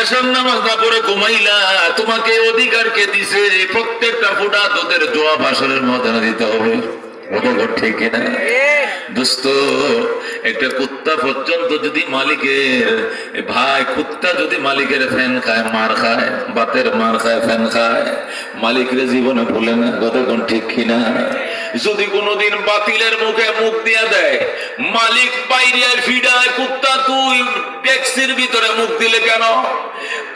এশার নামাজ না পড়ে ঘুমাইলা, তোমাকে অধিকার কে দিছে? প্রত্যেকটা ফোঁটা দুধের দোয়া বাসরের ময়দানে দিতে হবে। ঠিক কিনা দোস্ত? একটা কুত্তা পর্যন্ত যদি মালিকের, ভাই কুত্তা যদি মালিকের ফ্যান খায়, মার খায়, বাতের মার খায়, ফ্যান খায়, মালিকের জীবনে ভুলে না। কতক্ষণ ঠিক কিনা? যদি কোনোদিন বাতিলের মুখে মুখ দিয়া দেয়, মালিক বাইরে ফিডায়, কুত্তা তুই ট্যাক্সির ভিতরে মুখ দিলে কেন?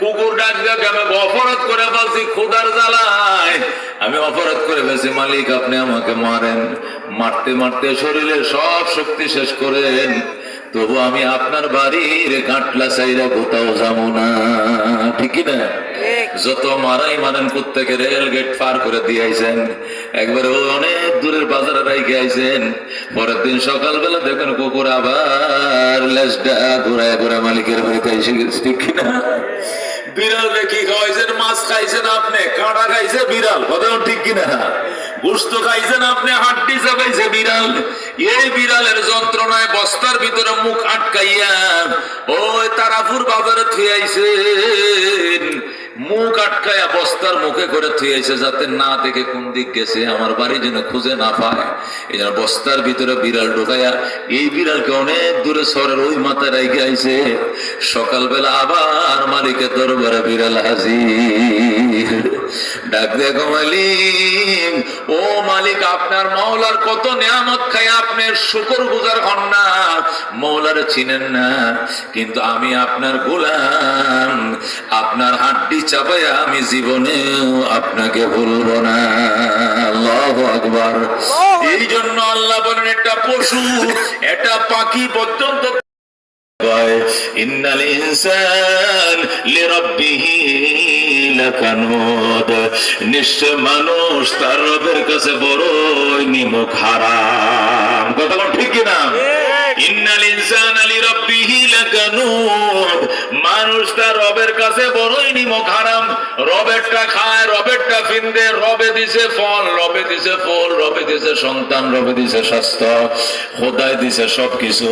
কুকুর ডাক ডাক, আমি অপরাধ করে ফেলছি, খোদার জ্বালায় আমি অপরাধ করে ফেলছি, মালিক আপনি আমাকে মারেন। মারতে মারতে শরীরের সব শক্তি শেষ করেন, তবু আমি আপনার বাড়ির কাটলা চাইরা কোথাও যাবো না। ঠিক না? যত মারাই মারেন, কুত্তাকে রেল গেট পার করে দিয়েছেন, একবারে অনেক দূরের বাজারে রেখে আইছেন, পরের দিন সকালবেলা দেখেন কুকুর আবার লেজটা ঘুরায় ঘুরায় মালিকের বাড়িতে এসে গেছে। ঠিক কিনা? বিড়াল দেখি খাওয়াইছেন, মাছ খাইছেন আপনি, কাঁটা খাইছে বিড়াল। কথা ঠিক কিনা? গোস্ত খাইছেন আপনি, হাড্ডি চাবাইছে বিড়াল। এই বিড়ালের যন্ত্রণায় বস্তার ভিতরে মুখ আটকাইয়া ওই তারাপুর বাজারে থুয়াইছেন, মুখ আটকায়া বস্তার মুখে করে থুয়াইছে, যাতে না দেখে কোন দিক গেছে, আমার বাড়ি যেন খুঁজে না পায়। এই জন্য বস্তার ভিতরে বিড়াল ঢুকাইয়া এই বিড়ালকে অনেক দূরে শহরের ওই মাথায় রেখে আইছে। সকালবেলা আবার মালিকের দরবারে বিড়াল হাজির। ডাক দেখো মালিক, ও মালিক আপনার মাওলার কত নিয়ামত খাই, আপনি শুকর গুজার হন না, মাওলার চিনেন না, কিন্তু আমি আপনার গোলাম, আপনার হাড্ডি চাপাইয়া আমি জীবনেও আপনাকে ভুলবো না। আল্লাহু আকবার। এই জন্য আল্লাহ বলেন, একটা পশু, একটা পাখি পর্যন্ত ইন্নাল ইনসান লিরাব্বিহি লাকানুদ, নিশ্চয় মানুষ তার রবের কাছে বড়ই নিমক হারাম। কথা ঠিক কিনা? ইন্নাল ইনসানা লিরাব্বিহি লাকানুদ, মানুষ তার রবের কাছে বড়ই নিমক হারাম। রবেরটা খায়, রবেরটা ফিন্দে, রবে দিছে ফল, রবে দিছে ফুল, রবে দিছে সন্তান, রবে দিছে স্বাস্থ্য, খোদায় দিছে সবকিছু।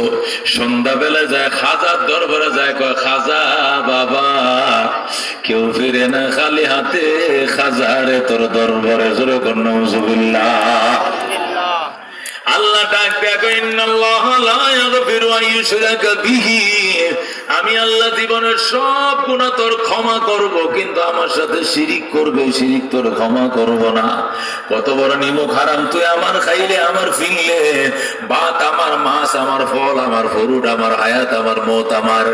সন্ধ্যাবেলা যায় খাজার দরবারে যায়, কয় খাজা বাবা কেউ ফিরে না খালি হাতে, খাজারে তোর দরবারে। জোরে কর নাউজুবিল্লাহ। আল্লাহ ডাক দেখো, ইন্নাল্লাহা লা ইয়াগফিরু আন ইউশরাকা বিহি, আমি আল্লাহ জীবনের সব গুনাহ তোর ক্ষমা করব, কিন্তু আমার সাথে শিরিক করবে, শিরিক তোর ক্ষমা করব না। কত বড় নিমক হারাম তুই আমার খাইলে, আমার ফিনলে, ভাত আমার, মাছ আমার, ফল আমার, ফরুট আমার, হায়াত আমার, মওত আমার।